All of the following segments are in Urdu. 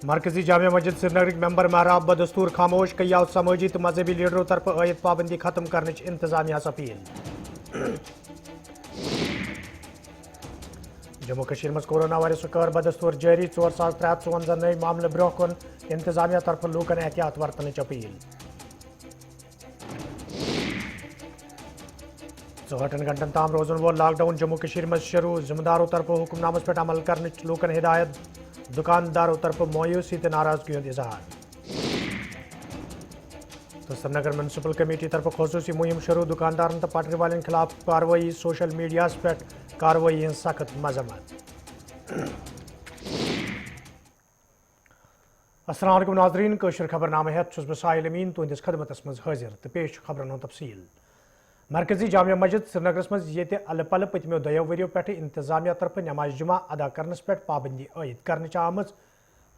مرکزی جامع مسجد سرینگر ممبر محراب بدستور خاموش کیا سماجی تو مذہبی لیڈروں طرف عائد پابندی ختم کرنے انتظامیہ اپیل جموں کشمیر مز کورونا وائرس کار بدستور جاری 4354 نئی معاملہ برو کن انتظامیہ طرف لوکن احتیاط ورتن اپیل 64 گھنٹن تام روزن وول لاک ڈاؤن جموں کشمیر مز شروع ذمہ داروں طرف حکم نامس پہ عمل کرنے لوکن ہدایت دکانداروں طرف مایوسی تو ناراضگی ہند اظہار تو سرینگر میونسپل کمیٹی طرف خصوصی مہم شروع دکاندارن تو پٹری والن خلاف کاروائی سوشل میڈیا پہ کاروائی ہند سخت مذمت السلام علیکم ناظرین قشر خبر نامہ ہیت چھس بہ ساحل امین تہندس خدمتس مز حاضر تو پیش خبرن ہند تفصیل مرکزی جامع مسجد سرینگرس مز یہ الہ پلہ پتمو دو وریو پہ انتظامیہ طرف نماز جمعہ ادا کرنس پہ پابندی عائد کرنے آمت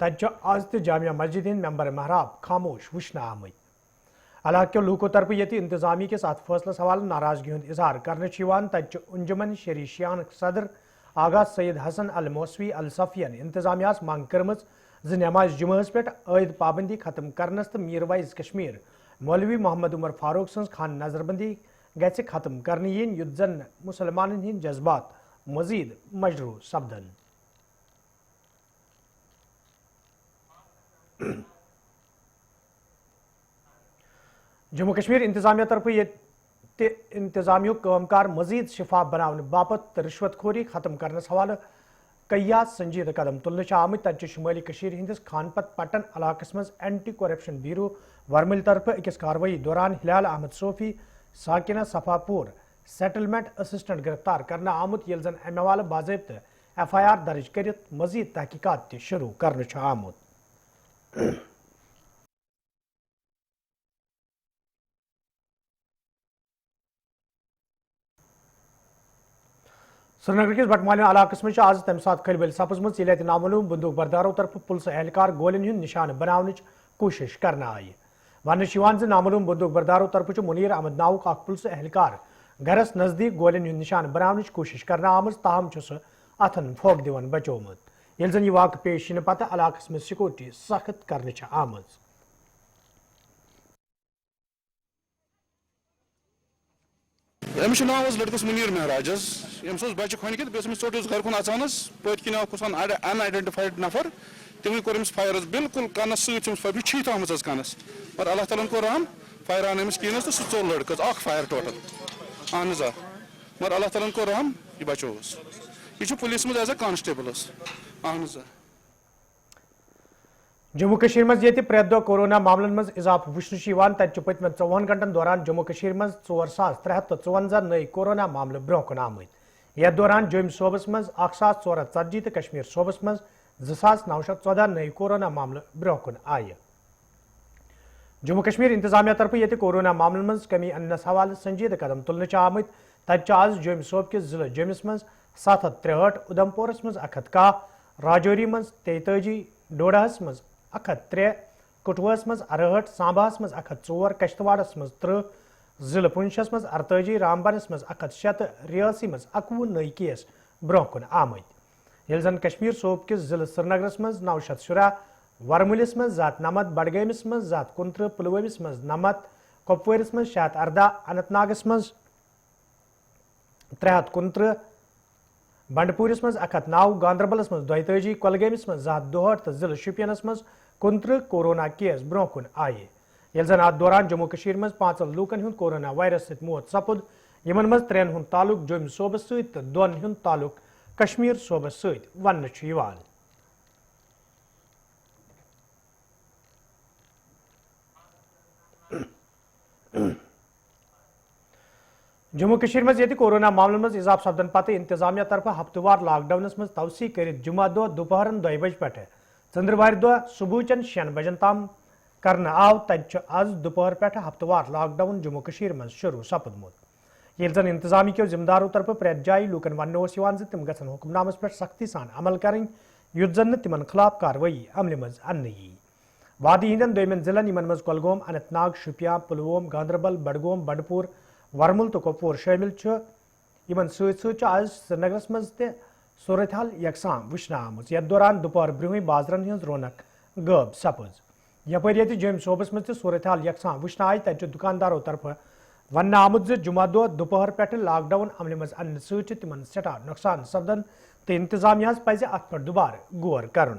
تتہ آز تہ جامع مسجد ہند ممبر محراب خاموش وچھنہ آمت علاقہ کے لوکو طرف یہ انتظامیہ کس ات فیصلس حوالہ ناراضگی ہند اظہار کرنے تتہ انجمن شری شیان صدر آغا سید حسن الموسوی الصفین انتظامیہ منگ کرمز نماز جمعہ پہ عائد پابندی ختم کرنس تو میر وائز کشمیر مولوی محمد عمر فاروق سن خان نظر بندی گھِ ختم کرنے یت زن مسلمانن ہند جذبات مزید مجروح سپدن جموں کشمیر انتظامیہ طرف یہ انتظامیہ کام کار مزید شفاف بنانے باپت رشوت خوری ختم کرنس حوالہ کیا سنجیدہ قدم تلنے آمت تتہ شمالی کشیر ہندس خان پت پٹن علاقس مز اینٹی کرپشن بیورو ورمل طرف اکس کاروائی دوران ہلال احمد صوفی ساکنہ صفا پور سیٹلمنٹ اسسٹنٹ گرفتار کرنا آمت یل زن امہ حوالہ باضابطہ ایف آئی آر درج کرت مزید تحقیقات تہ شروع کرنے آمت سرینگر کس بٹمالیہ علاقس مز آز تمہ سات کھلبل سپزمت یل نامعلوم بندوق برداروں طرف پلس اہلکار گولن ہند نشانہ بناونچ کوشش کرنا آئی ونہ نامعلوم بندوق برداروں طرف منیر احمد ناؤک اخ پلس اہلکار گھرس نزدیک گولن ہند نشانہ بناونچ کوشش کرنا آمز تاہم سہ اتھن پھوک دون بچومت یل زن یہ واقع پیش ین پتہ علاقس مز سیکورٹی سخت کرنے آمز أمس ناو لڑکس منیر مہراج أمس بچہ کھنکت بیس ٹوٹ گھر کن اچانس پت کن کھسان ان آئیڈینٹیفائڈ نفر تمے کور أمس فائر بالکل کنس ست چھت آمت کنس پر اللہ تعالیٰ کور رحم فائر آن أمس کہینس تو سہ ژول لڑکس اخ فائر ٹوٹل اہن آ مگر اللہ تعالیٰ کور رحم یہ بچوس یہ پولیس مز ایز اے کانسٹیبل اہن آ جموں کشمیر مز یہ پریت دہ کورونا معاملن مز اضافہ وچھنہ تتہ پتمن 54 گھنٹن دوران جموں کشمیر مز 4354 نئی کورونا معاملہ برو کن آمت یتھ دوران جوم صوبس مز 1440 تو کشمیر صوبس مز 2914 نئی کورونا معاملہ برو کن آئہ جموں کشمیر انتظامیہ طرف یہ کورونا معاملن مز کمی انس حوالہ سنجیدہ قدم تلنے آمت تتہ آز جوم صوب کس ضلع جومس مز 763 ادھم پورس مز 110 راجوری مز 43 ڈوڈہس مز 103 کٹھوس مز 68 سامباس مز 104 کشتواڑس مز 30 ضلع پنچس مز 48 رامبنس مز 106 ریاسی مز 21 نئی کیس برو کن آمت یل زن کشمیر صوب کس ضلع سرینگرس مز 910 ورملس مز 9 بڈگامس مز 29 پلوامس مز 9 کپوارس مز 618 اننت ناگس مز 329 بنڈپورس مز 109 گاندربلس مز 42 کولگامس مز 268 تو ضلع شوپینس مز 29 کورونا کیس برو کن آئے یل زن ات دوران جموں کشمیر مز 5 لوکن ہند کورونا وائرس ست موت سپد یمن مز 3 ہند تعلق جوم صوبس ست تو 2 ہند تعلق کشمیر صوبس ست ونہ جموں کشمیر مز یہ کورونا معاملن مز اضافہ سپدن پتہ انتظامیہ طرف ہفتہ وار لاک ڈاؤنس مز توسیع کرت جمعہ دہ دوپہرن 2 بج پہ ژندروار دہ صبح 6 بجن تام کرنا آو تتہ آز دوپہر پہ ہفتہ وار لاک ڈاؤن جموں کشمیر مز شروع سپدمت یل زن انتظامیہ کے ذمہ داروں طرف پریت جائیں لوکن ون تم گھن حکم نامس پہ سختی سان عمل کریں یت زن تمن خلاف کاروائی عمل مز ان وادی ہندن دویمن ضلعن یمن مز کولگوم اننت ناگ شوپیان پلووم گاندربل بڈگوم بنڈپور ورمل تو کپور شامل یمن ست آز سرینگرس مز تہ صورتحال یکساں وچھنہ آمت یتھ دوران دوپہر برہم بازرن ہز رونق غٲب سپٕز یپٲرۍ ییٚتہِ جوٚمۍ صوبس منٛز تہِ صوٗرت حال یکساں وٕچھنہٕ آیہِ تَتہِ چھُ دُکاندارو طرفہٕ وننہٕ آمُت زِ جمعہ دۄہ دُپہر پٮ۪ٹھٕ لاک ڈاوُن عملہِ منٛز اننہٕ سۭتۍ چھُ تِمن سٮ۪ٹھاہ نۄقصان سپدان تہٕ انتظامیہس پزِ اتھ پٮ۪ٹھ دُبارٕ غور کرُن.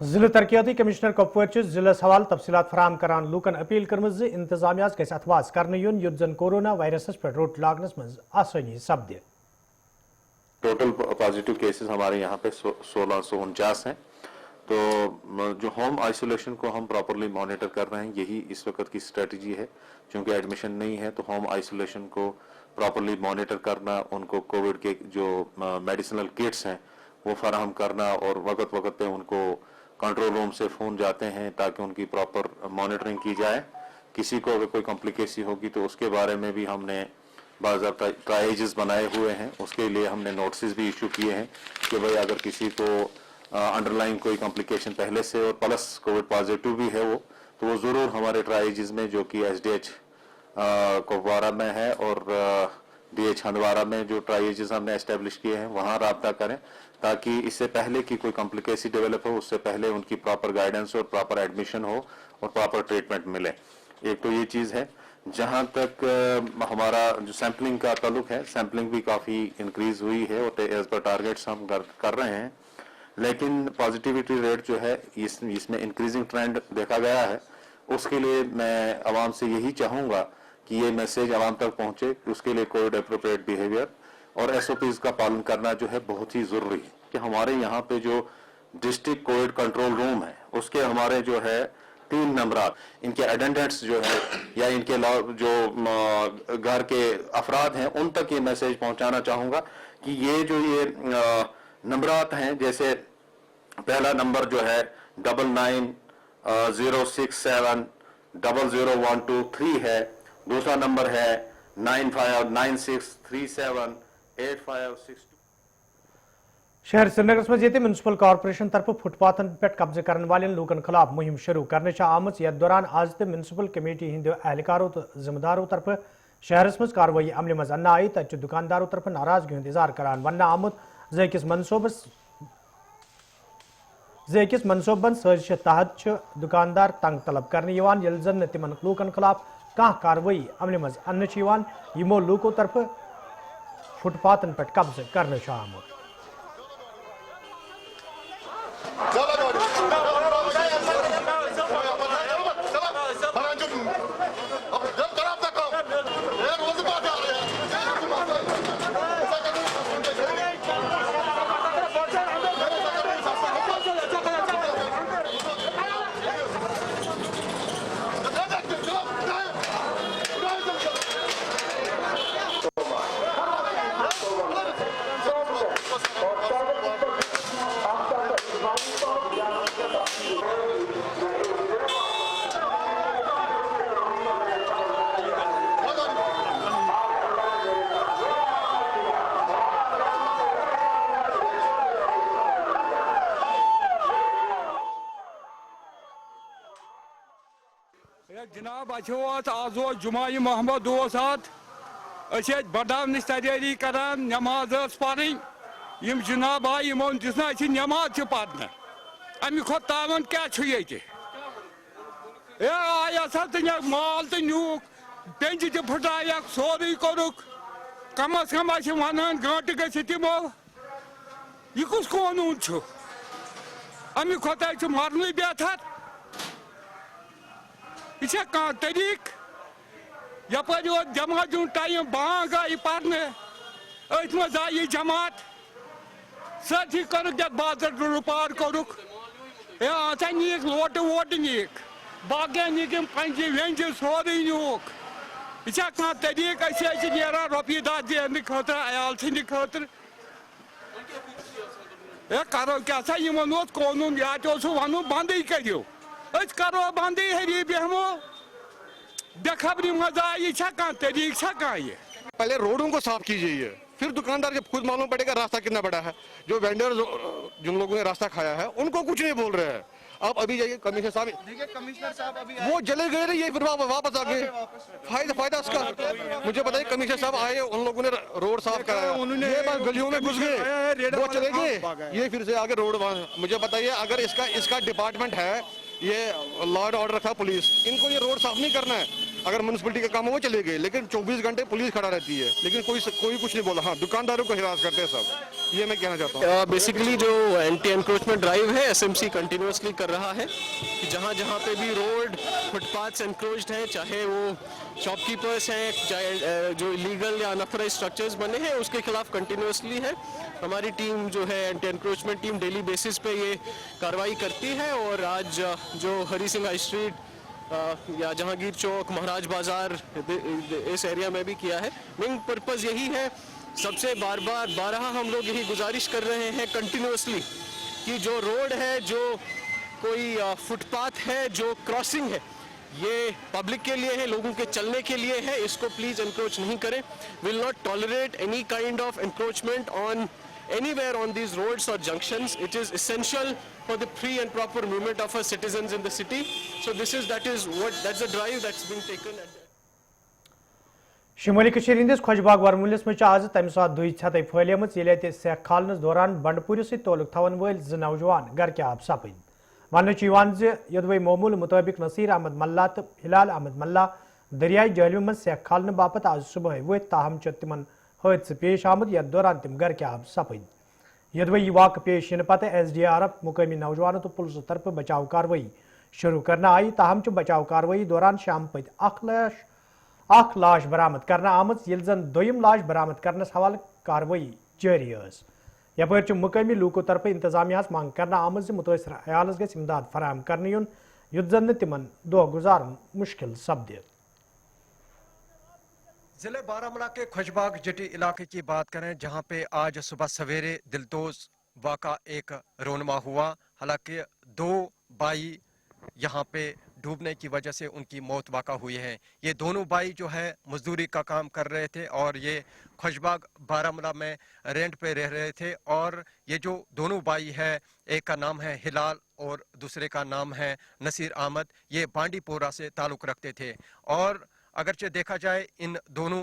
ضلع ترقیاتی کمشنر کپوور ضلعس حوالہ تفصیلات فراہم کران لوکن اپیل کرمز انتظامیہ گژھِ اتواز کرنہٕ یُن یُتھ زن کورونا وائرسس پہ روٹ لاگنس مز آسانی سپدِ. ٹوٹل پازیٹیو کیسز ہمارے یہاں پہ 1649 ہیں. تو جو ہوم آئسولیشن کو ہم پراپرلی مانیٹر کر رہے ہیں, یہی اس وقت کی اسٹریٹجی ہے. چونکہ ایڈمیشن نہیں ہے تو ہوم آئسولیشن کو پراپرلی مانیٹر کرنا, ان کو کووڈ کے جو میڈیسنل کٹس ہیں وہ فراہم کرنا, اور وقت وقت پہ ان کو کنٹرول روم سے فون جاتے ہیں تاکہ ان کی پراپر مانیٹرنگ کی جائے. کسی کو اگر کوئی کمپلیکیسی ہوگی تو اس کے بارے میں بھی ہم نے باضابطہ ٹرائیجز بنائے ہوئے ہیں. اس کے لیے ہم نے نوٹسز بھی ایشو کیے ہیں کہ بھائی اگر کسی کو انڈر لائن کوئی کمپلیکیشن پہلے سے اور پلس کووڈ پازیٹیو بھی ہے وہ, تو وہ ضرور ہمارے ٹرائیجز میں جو کہ SDH کپوارہ میں ہے اور DH ہندوارہ میں جو ٹرائیجز ہم نے اسٹیبلش کیے ہیں وہاں رابطہ کریں, تاکہ اس سے پہلے کی کوئی کمپلیکیسی ڈیولپ ہو اس سے پہلے ان کی پراپر گائیڈنس اور پراپر ایڈمیشن ہو اور پراپر ٹریٹمنٹ ملے. ایک تو یہ چیز ہے. جہاں تک ہمارا جو سیمپلنگ کا تعلق ہے, سیمپلنگ بھی کافی انکریز ہوئی ہے اور ایز پر ٹارگیٹس ہم کر رہے ہیں, لیکن پازیٹیوٹی ریٹ جو ہے اس میں انکریزنگ ٹرینڈ دیکھا گیا ہے. اس کے لیے میں عوام سے یہی چاہوں گا کہ یہ میسیج عوام تک پہنچے. اس کے لیے کووڈ اپروپریٹ بیہیویئر اور SOPs کا پالن کرنا جو ہے بہت ہی ضروری ہے. کہ ہمارے یہاں پہ جو ڈسٹرکٹ کووڈ کنٹرول روم ہے اس کے ہمارے جو ہے 3 ممبرات, ان کے اٹینڈنٹس جو ہے یا ان کے جو گھر کے افراد ہیں ان تک یہ میسیج پہنچانا چاہوں گا کہ یہ جو نمبرات ہیں, جیسے پہلا نمبر جو ہے 9906700123 ہے, دوسرا نمبر ہے 9596378562. شہر سری نگرس مز یہ میونسپل کارپوریشن طرف فٹ پاتن پہ قبضہ کرنے والن لوکن خلاف مہم شروع کرنے آمت. یتھ دوران آج تہ میونسپل کمیٹی ہند اہلکاروں تو ذمہ داروں طرف شہرس مز کاروٲیی عملہ مز انہ آئی. تتہ دکانداروں طرف ناراضگی ہند اظہار کران ونہ آمت ز أکس منصوبس أکس منصوبن سازش تحت دکاندار تنگ طلب کرنے یل زن تمن لوکن خلاف کھانا کاروی عمل مز ان یمو لوکو طرف فٹ پاتن پہ قبضہ کرنے آمت. جناب آز جمعہ محمد بڑام نش تیاری کران نماز پڑھیں یم جناب آئی یمن دس نا نماز پڑھنے امہ کھت تاون کیا یہ آیا سا تو مال تو نیوک پینچ تہ پھٹائک سوری کورک کم از کم ونان گنٹہ گھت تمو یہ کس قانون امہ کھت مرنے بہتر یہ کھانا طریق یپر جماعت ٹائم بانگ آئی پڑھنے ات مز آئی جماعت ساتھی کرک یت بازر روپار کورک یہ نیک لوٹ ووٹ نیک باقی نیک پنجہ ونجہ سوری نیوک یہ کھانا طریق نیران روپیہ دہ دینہ خاطر عیال سند خاطر کرو کیا سا یمن قانون یہ ون بندی کرو کرو بندی ہری بہمو بے خبری مزہ آئی کھانا طریق یہ پہلے روڈوں کو صاف کیجیے پھر دکاندار جب خود معلوم پڑے گا راستہ کتنا بڑا ہے. جو وینڈر جن لوگوں نے راستہ کھایا ہے ان کو کچھ نہیں بول رہے ہیں. آپ ابھی جائیے کمشنر صاحب وہ چلے گئے نا یہ پھر واپس آ گئے فائدہ اس کا مجھے بتائیے. کمشنر صاحب آئے ان لوگوں نے روڈ صاف کرایا یہ بس گلیوں میں گھس گئے وہ چلے گئے یہ پھر سے آگے روڈ. مجھے بتائیے اگر اس کا ڈپارٹمنٹ ہے یہ لا اینڈ آرڈر رکھا پولیس ان کو یہ روڈ صاف نہیں کرنا ہے. اگر میونسپلٹی کا کام ہے وہ چلے گئے لیکن 24 گھنٹے پولیس کھڑا رہتی ہے لیکن کوئی کچھ نہیں بولا. ہاں دکانداروں کو ہراس کرتے ہیں سب. یہ میں کہنا چاہتا ہوں. بیسیکلی جو اینٹی انکروچمنٹ ڈرائیو ہے SMC کنٹینیوسلی کر رہا ہے کہ جہاں جہاں پہ بھی روڈ فٹ پاتھس انکروچڈ ہیں چاہے وہ شاپ کیپرس ہیں چاہے جو لیگل یا انافرائز اسٹرکچرز بنے ہیں اس کے خلاف کنٹینیوسلی ہے. ہماری ٹیم جو ہے anti encroachment team daily basis پہ یہ کارروائی کرتی ہے اور آج جو ہری سنگھ ہائی اسٹریٹ یا جہانگیر چوک مہاراج بازار اس ایریا میں بھی کیا ہے. مین پرپز یہی ہے سب سے بارہا ہم لوگ یہی گزارش کر رہے ہیں کنٹینیوسلی کہ جو روڈ ہے جو کوئی فٹ پاتھ ہے جو کراسنگ ہے یہ پبلک کے لیے ہے لوگوں کے چلنے کے لیے ہے اس کو پلیز انکروچ نہیں کریں. Will not tolerate any kind of encroachment on anywhere on these roads or junctions. It is essential for the free and proper movement of our citizens in the city. So that's the drive that's being taken. شمالی کشیر ہندس خوشباغ ورمولس مز آز تمہ سات دئی چھتیں پھلیمت یل سیک کھالنس دوران بنڈپور سی تعلق تھون ول ز نوجوان گرکیاب سپد. ون یدوی معمول مطابق نصیر احمد ملا تو ہلال احمد ملا دریائے جہلم مز سیک کھالنے باپت آج صبح وت تاہم تمن حادثہ پیش آمد یتھ دوران تم گرکیاب سپد. یدوی یہ واقع پیش ین پتہ SDRF مقامی نوجوانوں تو پولیس طرف بچاؤ کاروائی شروع کرنا آئی. تاہم بچاؤ کاروائی دوران شام پت اخ لاش برآمد کرنا آمت یل زن دویم لاش برآمد کرنس حوالہ کاروائی جاری اس. یپر مقامی لوکو طرف انتظامیہ مانگ کرنا آمت متاثر عیالس گھس امداد فراہم کرنے یون یت زن تمن دہ گزارن مشکل سپد. ضلع بارہمولہ کے خوشباغ جٹی علاقے کی بات کریں جہاں پہ آج صبح سویرے دلدوز واقعہ ایک رونما ہوا. حالانکہ 2 بھائی یہاں پہ ڈوبنے کی وجہ سے ان کی موت واقع ہوئی ہے. یہ دونوں بھائی جو ہے مزدوری کا کام کر رہے تھے اور یہ خوشباغ بارہمولہ میں رینٹ پہ رہ رہے تھے. اور یہ جو دونوں بھائی ہے ایک کا نام ہے ہلال اور دوسرے کا نام ہے نصیر احمد. یہ بانڈی پورہ سے تعلق رکھتے تھے اور اگرچہ دیکھا جائے ان دونوں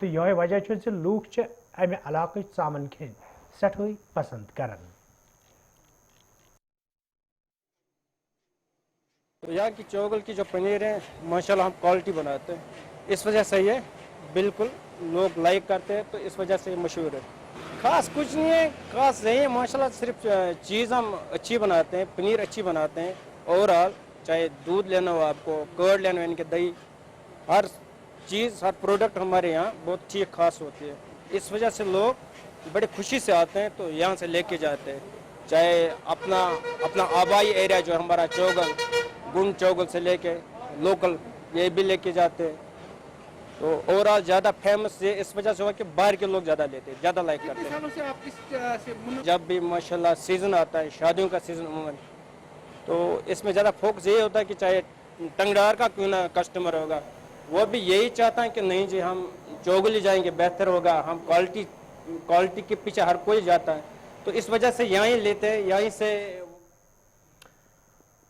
تو یہ وجہ لوگ امہ علاقہ ژامن کھین سٹھائی پسند کران. تو یہاں کی چوگل کی جو پنیر ہے ماشاءاللہ ہم کوالٹی بناتے ہیں, اس وجہ سے یہ بالکل لوگ لائک کرتے ہیں, تو اس وجہ سے یہ مشہور ہے. خاص کچھ نہیں ہے, خاص نہیں ہے ماشاءاللہ, صرف چیز ہم اچھی بناتے ہیں, پنیر اچھی بناتے ہیں. اوورآل چاہے دودھ لینا ہو آپ کو, کرڈ لینا ہو, ان کے دہی, ہر چیز ہر پروڈکٹ ہمارے یہاں بہت اچھی خاص ہوتی ہے. اس وجہ سے لوگ بڑے خوشی سے آتے ہیں, تو یہاں سے لے کے جاتے ہیں. چاہے اپنا آبائی ایریا جو ہمارا چوگل, گنڈ چوگل سے لے کے لوکل یہ بھی لے کے جاتے ہیں. تو اوورآل زیادہ فیمس یہ اس وجہ سے ہوا کہ باہر کے لوگ زیادہ لیتے ہیں, زیادہ لائک کرتے ہیں. جب بھی ماشاءاللہ سیزن آتا ہے, شادیوں کا سیزن عموماً, تو اس میں زیادہ فوکس یہ ہوتا ہے کہ چاہے ٹنگڈار کا کیوں نہ کسٹمر ہوگا, وہ بھی یہی چاہتا ہے کہ نہیں جی ہم چوگل ہی جائیں گے بہتر ہوگا. ہم کوالٹی کے پیچھے ہر کوئی جاتا ہے, تو اس وجہ سے یہاں ہی لیتے ہیں, یہیں سے.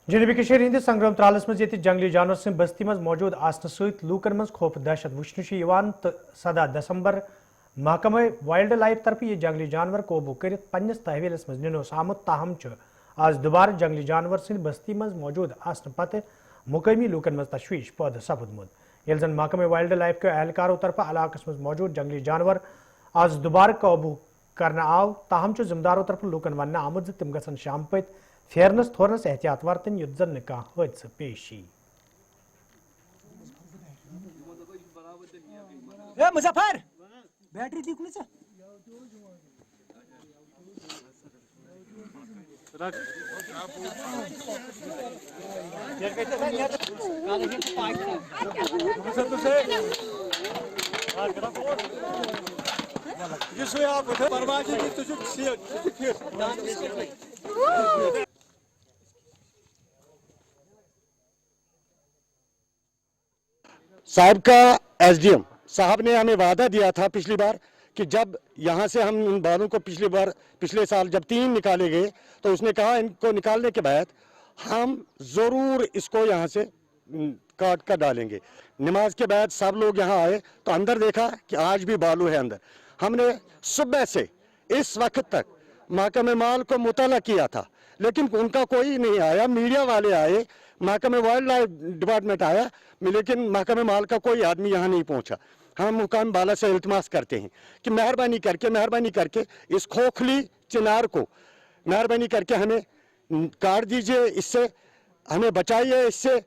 جنوبی کشمیر ہندس سنگرام ترالس مز یہ جنگلی جانور سن بستی مز موجود آسن ست لوکن مز خوف دہشت وچھن تو 7 دسمبر محکمہ وائلڈ لائف طرف یہ جنگلی جانور قوبو کرت پنس تحویلس مز ننوس آمت. تاہم آج دوبارہ جنگلی جانور سن بستی مز موجود آسن پتہ مقامی لوکن مز تشویش پود سپدمت. یل زن محکمہ وائلڈ لائف کے اہلکاروں طرف علاقس مز موجود جنگلی جانور آج دوبارہ قوبو کرنا آو, تاہم ذمہ داروں طرف لوکن ون آمت تم گھن شام پت پھیرنس تھورنس احتیاط ورتن یت زن نہ کانٛہہ حٲدثہٕ پیش یی. مظفر بیٹری دیکھ نا صاحب کا ایس ڈی ایم صاحب نے ہمیں وعدہ دیا تھا پچھلی بار کہ جب یہاں سے ہم ان بالوں کو پچھلے سال جب 3 نکالے گئے تو اس نے کہا ان کو نکالنے کے بعد ہم ضرور اس کو یہاں سے کاٹ کر ڈالیں گے. نماز کے بعد سب لوگ یہاں آئے تو اندر دیکھا کہ آج بھی بالو ہے اندر. ہم نے صبح سے اس وقت تک محکمہ مال کو مطالعہ کیا تھا, لیکن ان کا کوئی نہیں آیا. میڈیا والے آئے, محکمہ وائلڈ لائف ڈپارٹمنٹ آیا, لیکن محکمہ مال کا کوئی آدمی یہاں نہیں پہنچا. ہم مقام بالا سے التماس کرتے ہیں کہ مہربانی کر کے اس کھوکھلی چنار کو مہربانی کر کے ہمیں کاٹ دیجئے, اس سے ہمیں بچائیے, اس سے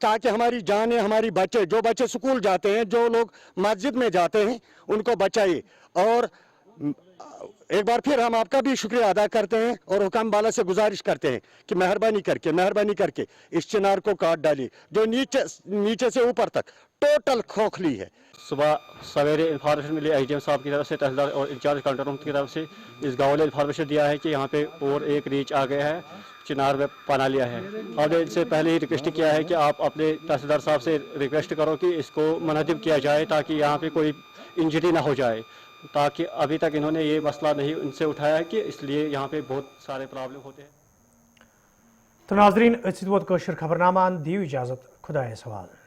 تاکہ ہماری جانیں, ہماری بچے, جو بچے سکول جاتے ہیں, جو لوگ مسجد میں جاتے ہیں, ان کو بچائیے. اور ایک بار پھر ہم آپ کا بھی شکریہ ادا کرتے ہیں اور حکام بالا سے گزارش کرتے ہیں کہ مہربانی کر کے اس چنار کو کاٹ ڈالیے جو نیچے سے اوپر تک ٹوٹل کھوکھلی ہے. صبح سویرے انفارمیشن ملی ایس ڈی ایم صاحب کی طرف سے, تحصیلدار اور انچارج کنٹرول روم کی طرف سے. اس گاؤں نے انفارمیشن دیا ہے کہ یہاں پہ اور ایک ریچ آ گیا ہے, چنار میں پناہ لیا ہے. اور نے ان سے پہلے ہی ریکویسٹ کیا ہے کہ آپ اپنے تحصیلدار صاحب سے ریکویسٹ کرو کہ اس کو منہدم کیا جائے تاکہ یہاں پہ کوئی انجری نہ ہو جائے, تاکہ ابھی تک انہوں نے یہ مسئلہ نہیں ان سے اٹھایا ہے کہ اس لیے یہاں پہ بہت سارے پرابلم ہوتے ہیں. تو ناظرین, ووت خبر نامہ, دیو اجازت, خدا حوالہ.